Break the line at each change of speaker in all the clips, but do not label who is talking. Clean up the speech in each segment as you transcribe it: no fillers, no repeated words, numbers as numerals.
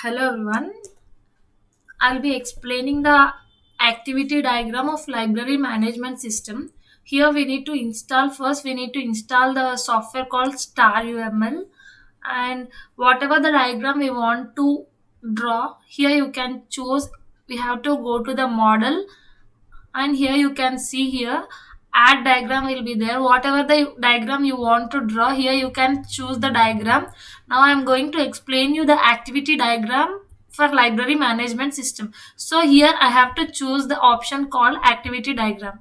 Hello everyone. I'll be explaining the activity diagram of library management system. Here we need to install the software called Star UML, and whatever the diagram we want to draw, here you can choose. We have to go to the model, and here you can see here add diagram will be there. Whatever the diagram you want to draw, here you can choose the diagram. Now I am going to explain you the activity diagram for library management system. So here I have to choose the option called activity diagram.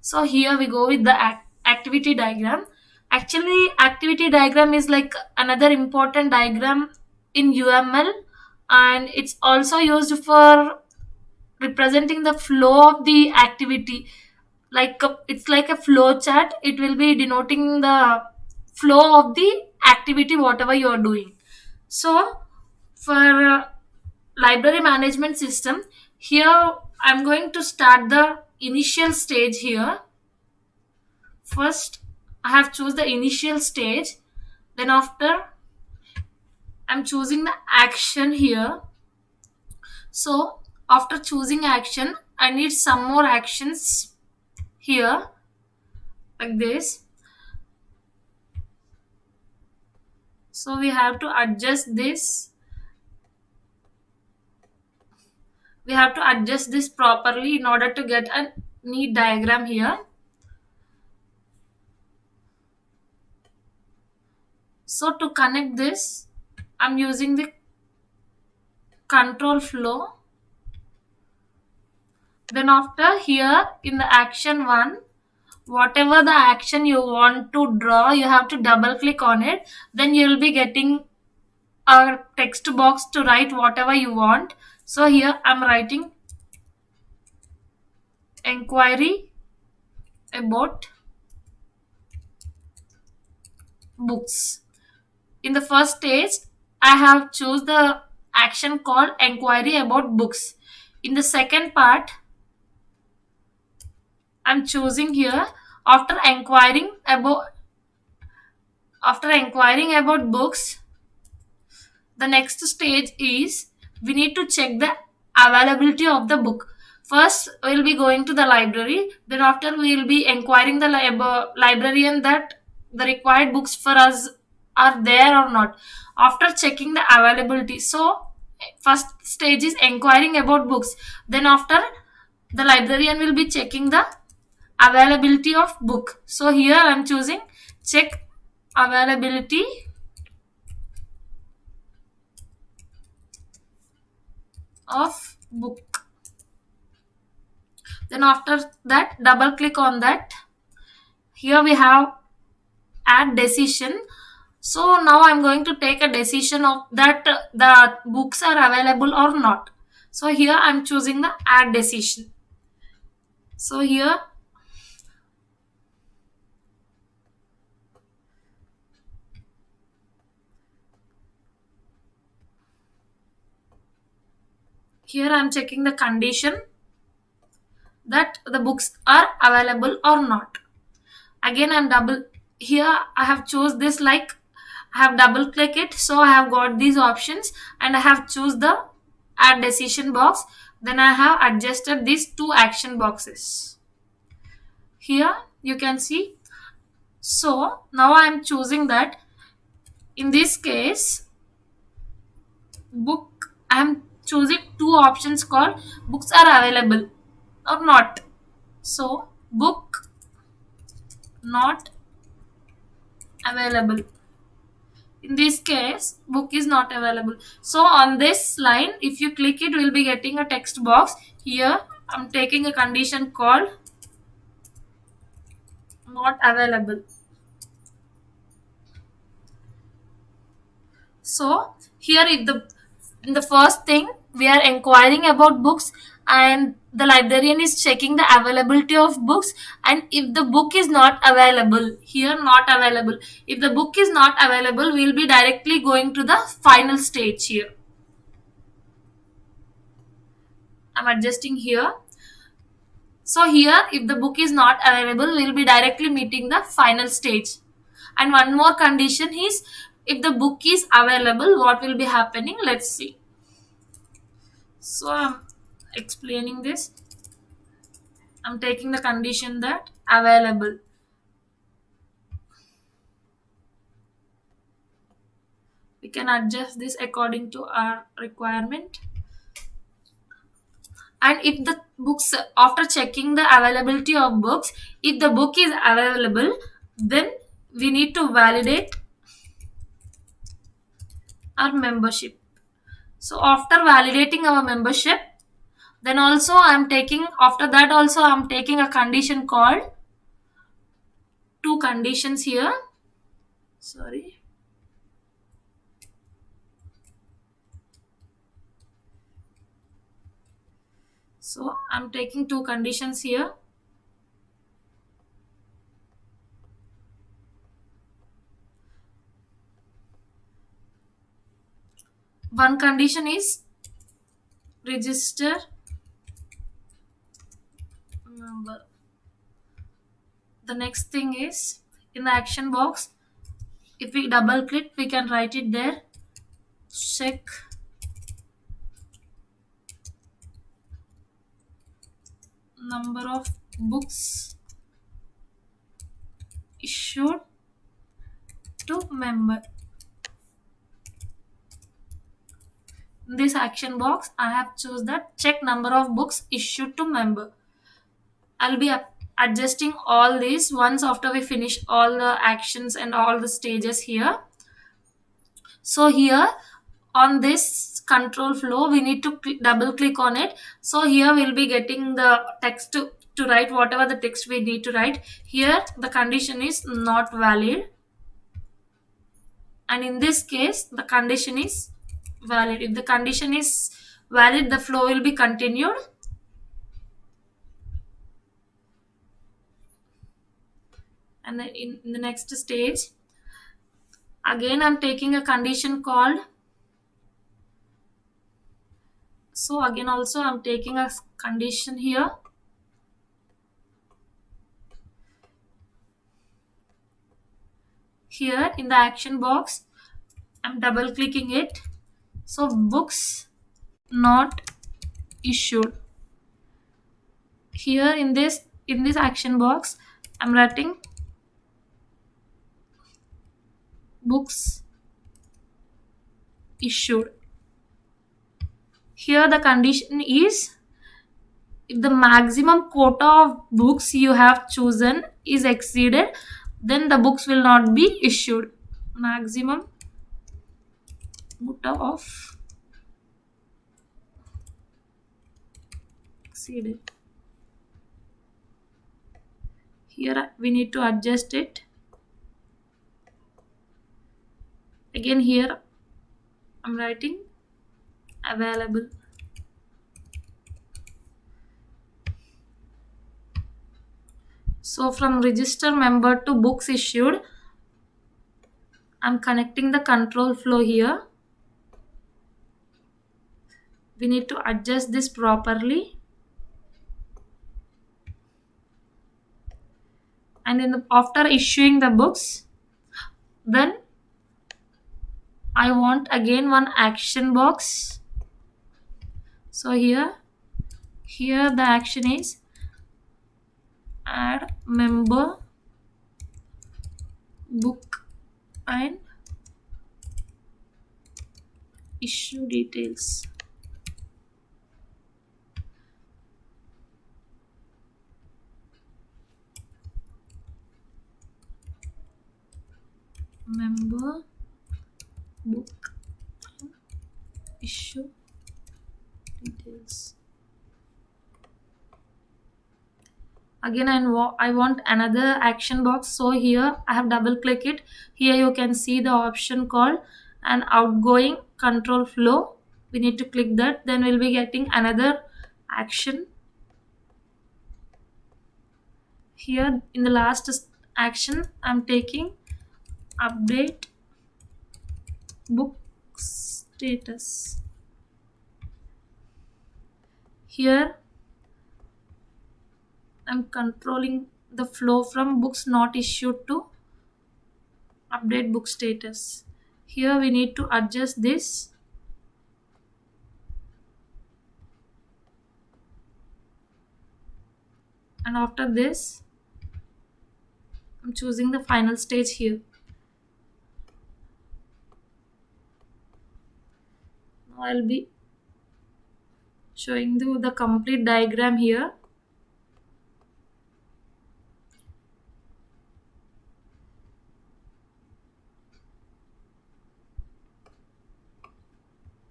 So here we go with the activity diagram. Actually, activity diagram is like another important diagram in UML, and it's also used for representing the flow of the activity. It's like a flow chart. It will be denoting the flow of the activity whatever you are doing. So for library management system, here I'm going to start the initial stage. Here first I have choose the initial stage, then after I'm choosing the action here. So after choosing action, I need some more actions here, like this. So we have to adjust this. We have to adjust this properly in order to get a neat diagram here. So to connect this, I'm using the control flow. Then after here in the action 1, whatever the action you want to draw, you have to double click on it. Then you will be getting a text box to write whatever you want. So here I'm writing inquiry about books. In the first stage, I have choose the action called inquiry about books. In the second part, I'm choosing here after inquiring about books. The next stage is we need to check the availability of the book. First, we'll be going to the library. Then after, we'll be inquiring the librarian that the required books for us are there or not. After checking the availability, so first stage is inquiring about books. Then after, the librarian will be checking the availability of book. So here I'm choosing check availability of book. Then after that, double click on that. Here we have add decision. So now I'm going to take a decision of that the books are available or not. So here I'm choosing the add decision. So here I'm checking the condition that the books are available or not. Again I'm double here I have chose this, like I have double click it, so I have got these options and I have choose the add decision box. Then I have adjusted these two action boxes. Here you can see. So now I am choosing that in this case book, I am choosing two options called books are available or not. So book not available. In this case, book is not available. So on this line, if you click it, we'll be getting a text box. Here I'm taking a condition called not available. So here if the in the first thing we are inquiring about books, and the librarian is checking the availability of books, and if the book is not available, here not available, if the book is not available, we'll be directly going to the final stage. Here I'm adjusting here. So here if the book is not available, we'll be directly meeting the final stage. And one more condition is if the book is available, what will be happening, let's see. So I'm explaining this. I'm taking the condition that available. We can adjust this according to our requirement. And if the books, after checking the availability of books, if the book is available, then we need to validate our membership. So after validating our membership, then also I'm taking, after that also I'm taking a condition called, two conditions here, sorry. So I'm taking two conditions here. One condition is register member. The next thing is, in the action box, if we double click, we can write it there. Check number of books issued to member. In this action box, I have choose that check number of books issued to member. I'll be adjusting all these once after we finish all the actions and all the stages here. So here on this control flow, we need to double click on it. So here we'll be getting the text to write whatever the text we need to write. Here the condition is not valid, and in this case the condition is valid. If the condition is valid, the flow will be continued. And then in the next stage, again I'm taking a condition called, so again also I'm taking a condition here. Here in the action box, I'm double clicking it. So books not issued. Here in this action box, I'm writing books issued. Here the condition is, if the maximum quota of books you have chosen is exceeded, then the books will not be issued. Maximum quota of exceeded. Here we need to adjust it. Again here I'm writing available. So from register member to books issued, I'm connecting the control flow here. We need to adjust this properly. And after issuing the books, then I want again one action box. So here the action is add member book and issue details. Member book and issue details. Again I want another action box. So here I have double click it. Here you can see the option called an outgoing control flow. We need to click that, then we'll be getting another action. Here in the last action, I'm taking update book status. Here I'm controlling the flow from books not issued to update book status. Here we need to adjust this. And after this, I'm choosing the final stage here. Now I'll be showing you the complete diagram here.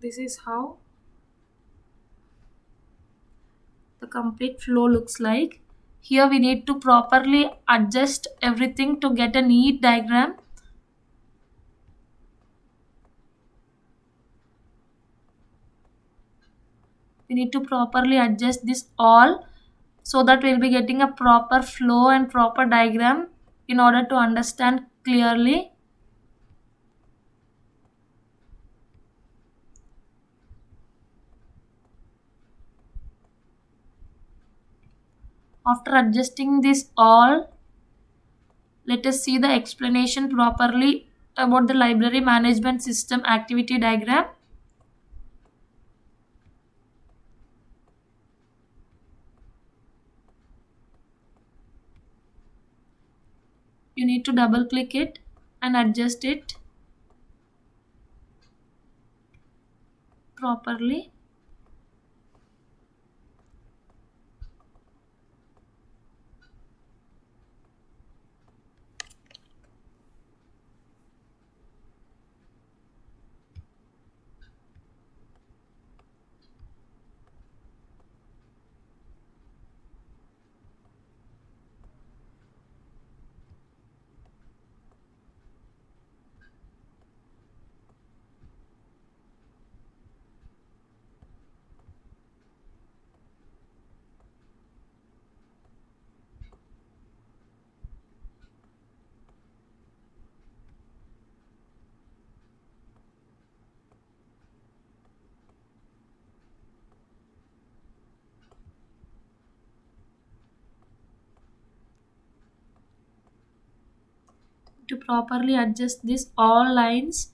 This is how the complete flow looks like. Here we need to properly adjust everything to get a neat diagram. We need to properly adjust this all so that we'll be getting a proper flow and proper diagram in order to understand clearly. After adjusting this all, let us see the explanation properly about the library management system activity diagram. You need to double click it and adjust it properly. To properly adjust this all lines,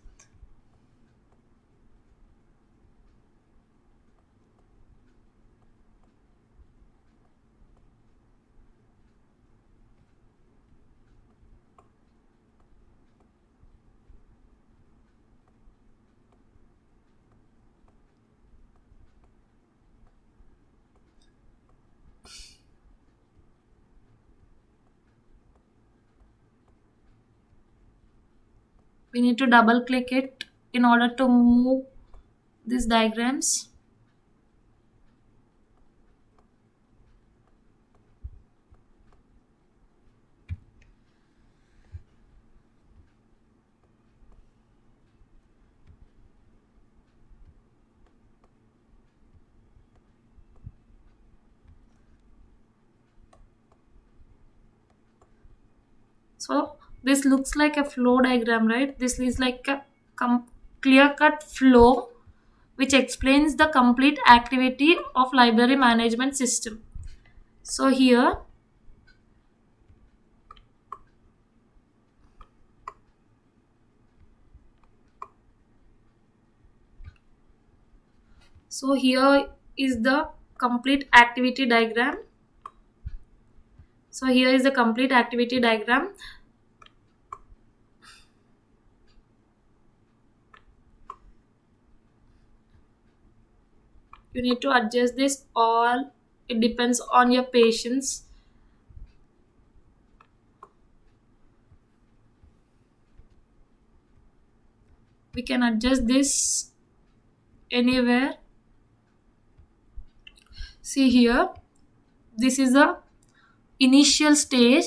we need to double click it in order to move these diagrams. So this looks like a flow diagram, right? This is like a clear cut flow which explains the complete activity of library management system. So here, is the complete activity diagram. So here is the complete activity diagram. You need to adjust this all. It depends on your patience. We can adjust this anywhere. See here, this is the initial stage,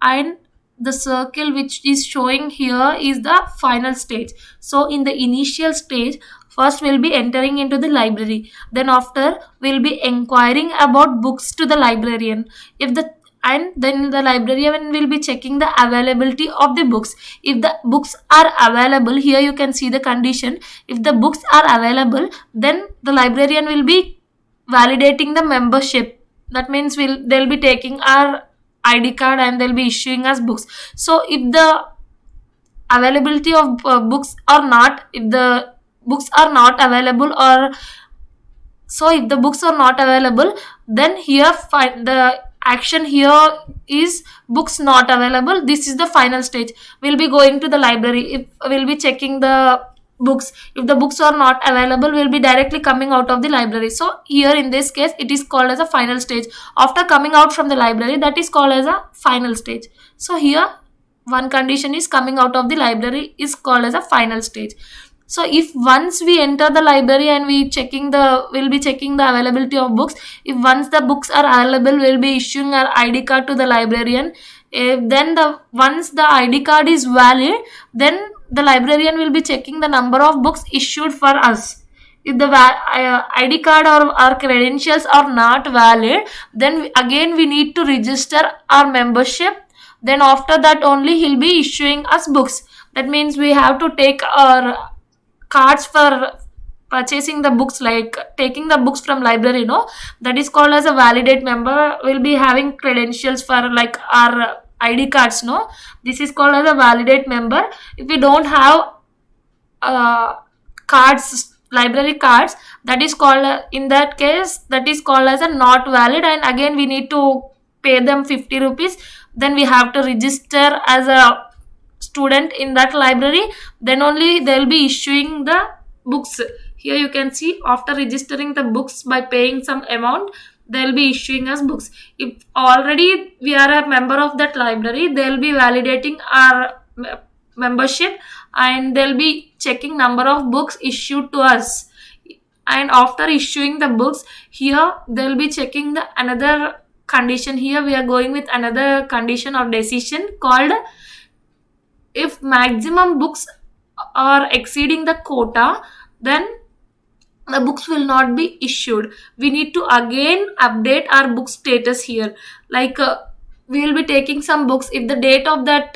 and the circle which is showing here is the final stage. So in the initial stage, first we'll be entering into the library, then after we'll be inquiring about books to the librarian. If the and then the librarian will be checking the availability of the books. If the books are available, here you can see the condition. If the books are available, then the librarian will be validating the membership. That means they'll be taking our ID card and they'll be issuing us books. So if the availability of books are not, if the books are not available, or so if the books are not available, then here find the action here is books not available. This is the final stage. We'll be going to the library. If we'll be checking the books, if the books are not available, we'll be directly coming out of the library. So here in this case, it is called as a final stage. After coming out from the library, that is called as a final stage. So here one condition is coming out of the library is called as a final stage. So if once we enter the library and we'll be checking the availability of books. If once the books are available, we'll be issuing our ID card to the librarian. If then once the ID card is valid, then the librarian will be checking the number of books issued for us. If the ID card or our credentials are not valid, then again we need to register our membership. Then after that only he'll be issuing us books. That means we have to take our cards for purchasing the books, like taking the books from library, no, that is called as a validate member. Will be having credentials for like our ID cards, no, this is called as a validate member. If we don't have cards, library cards, that is called, in that case, that is called as a not valid, and again we need to pay them 50 rupees. Then we have to register as a student in that library. Then only they'll be issuing the books. Here you can see, after registering the books by paying some amount, they'll be issuing us books. If already we are a member of that library, they'll be validating our membership, and they'll be checking number of books issued to us. And after issuing the books, here they'll be checking the another condition. Here we are going with another condition or decision called, if maximum books are exceeding the quota, then the books will not be issued. We need to again update our book status here. Like we will be taking some books. If the date of that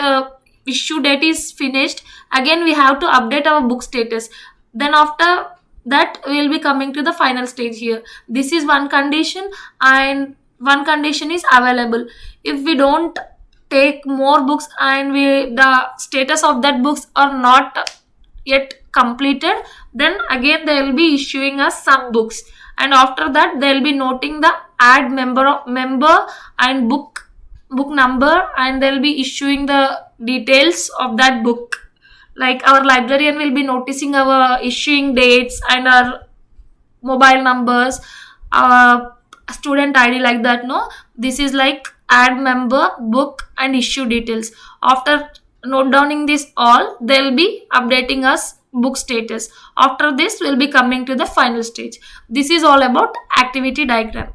issue date is finished, again we have to update our book status. Then after that we will be coming to the final stage here. This is one condition, and one condition is available. If we don't take more books and the status of that books are not yet completed, then again they will be issuing us some books. And after that they will be noting the add member and book number, and they'll be issuing the details of that book. Like our librarian will be noticing our issuing dates and our mobile numbers, student ID, like that, no, this is like add member, book, and issue details. After note downing this all, they'll be updating us book status. After this we'll be coming to the final stage. This is all about activity diagram.